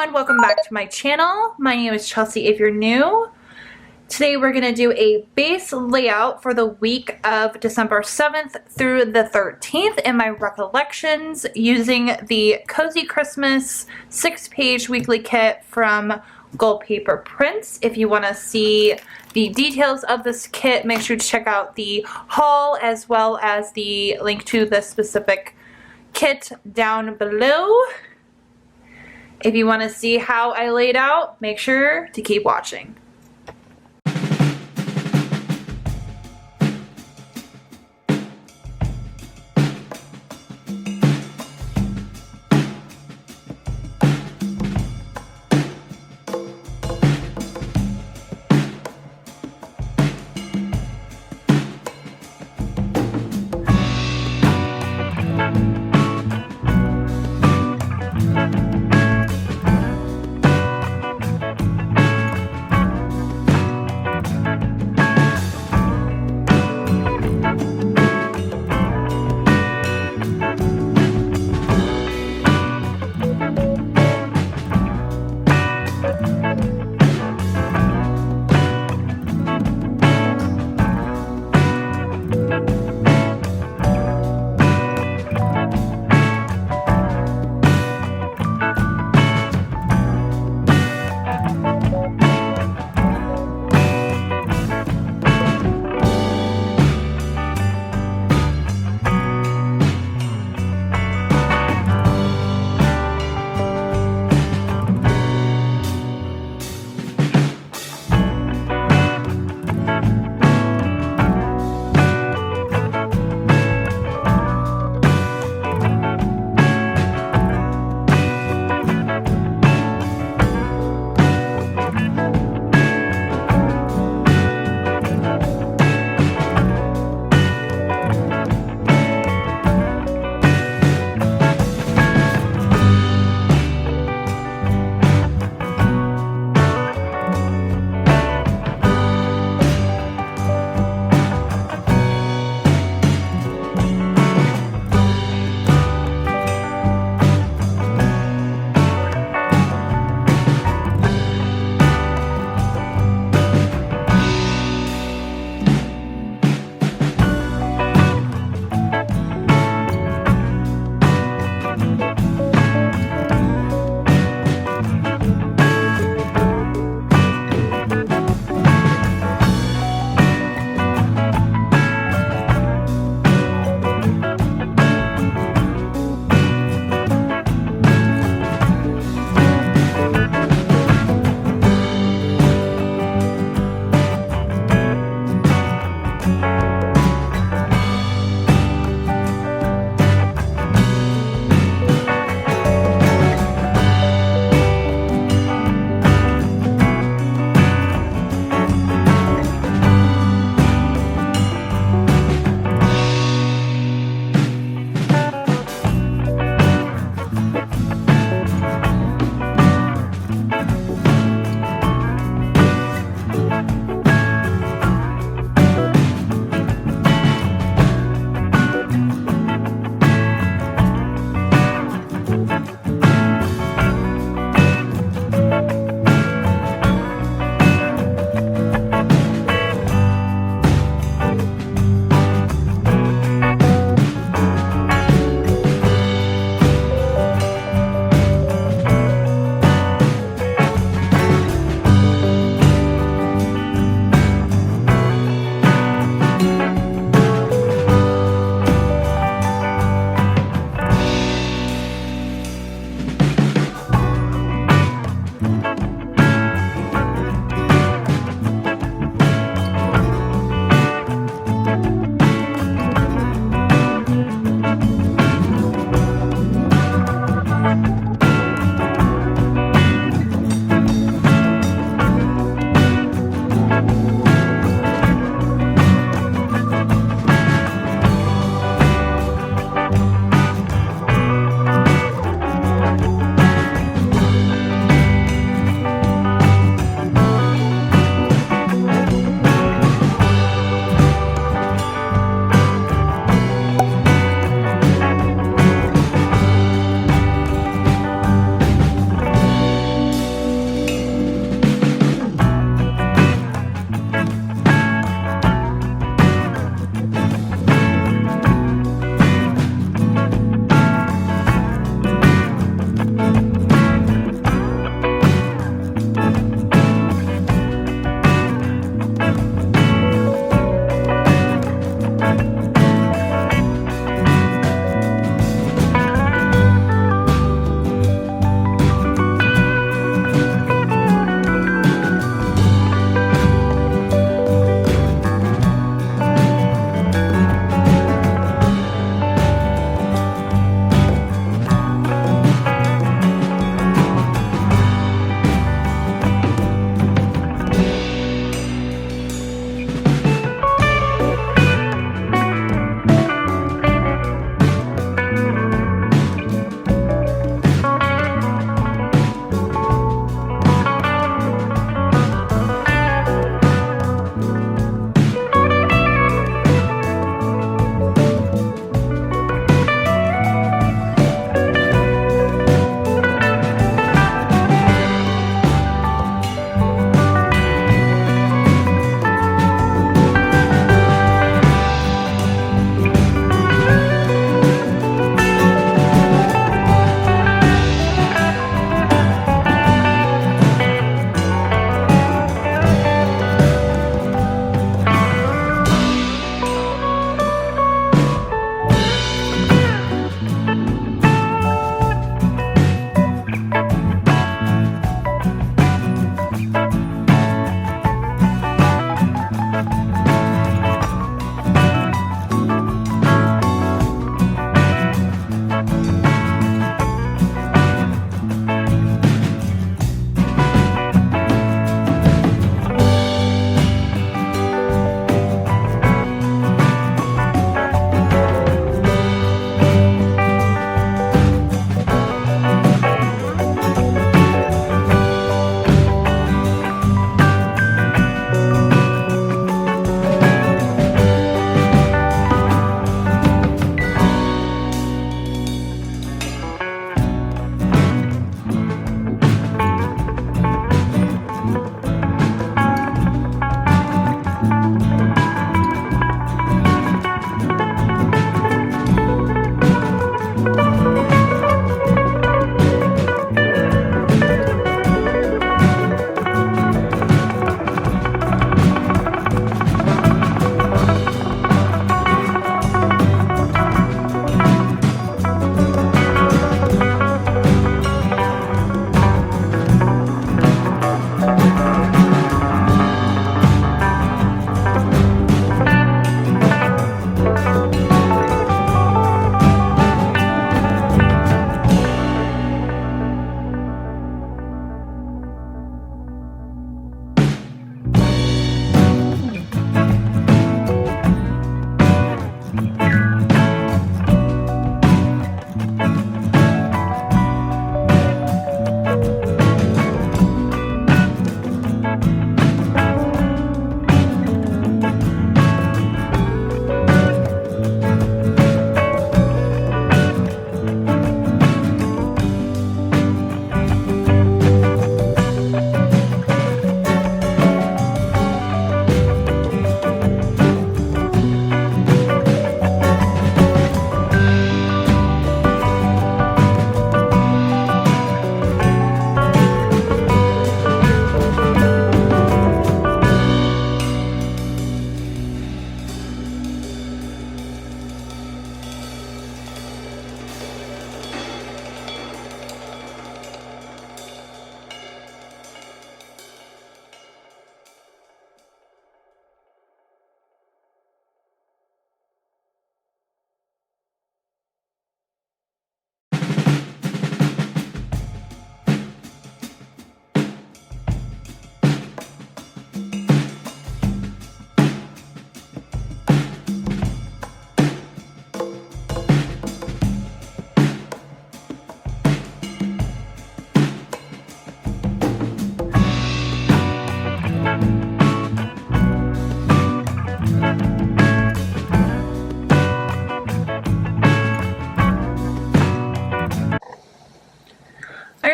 everyone, welcome back to my channel. My name is Chelsea if you're new. Today we're going to do a base layout for the week of December 7th through the 13th in my Recollections using the Cozy Christmas 6-page weekly kit from GoldPaperPrints. If you want to see the details of this kit, make sure to check out the haul as well as the link to the specific kit down below. If you want to see how I laid out, make sure to keep watching.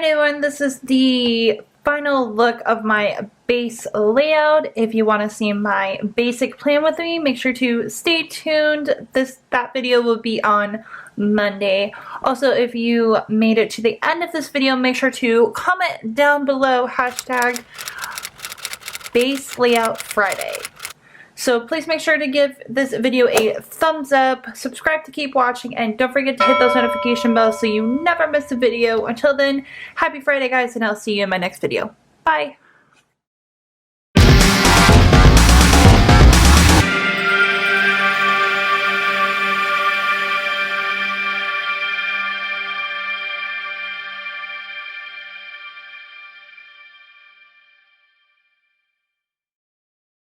Alright everyone, this is the final look of my base layout. If you want to see my basic plan with me, make sure to stay tuned. That video will be on Monday. Also, if you made it to the end of this video, make sure to comment down below hashtag base layout Friday. So please make sure to give this video a thumbs up, subscribe to keep watching, and don't forget to hit those notification bells so you never miss a video. Until then, happy Friday guys, and I'll see you in my next video. Bye!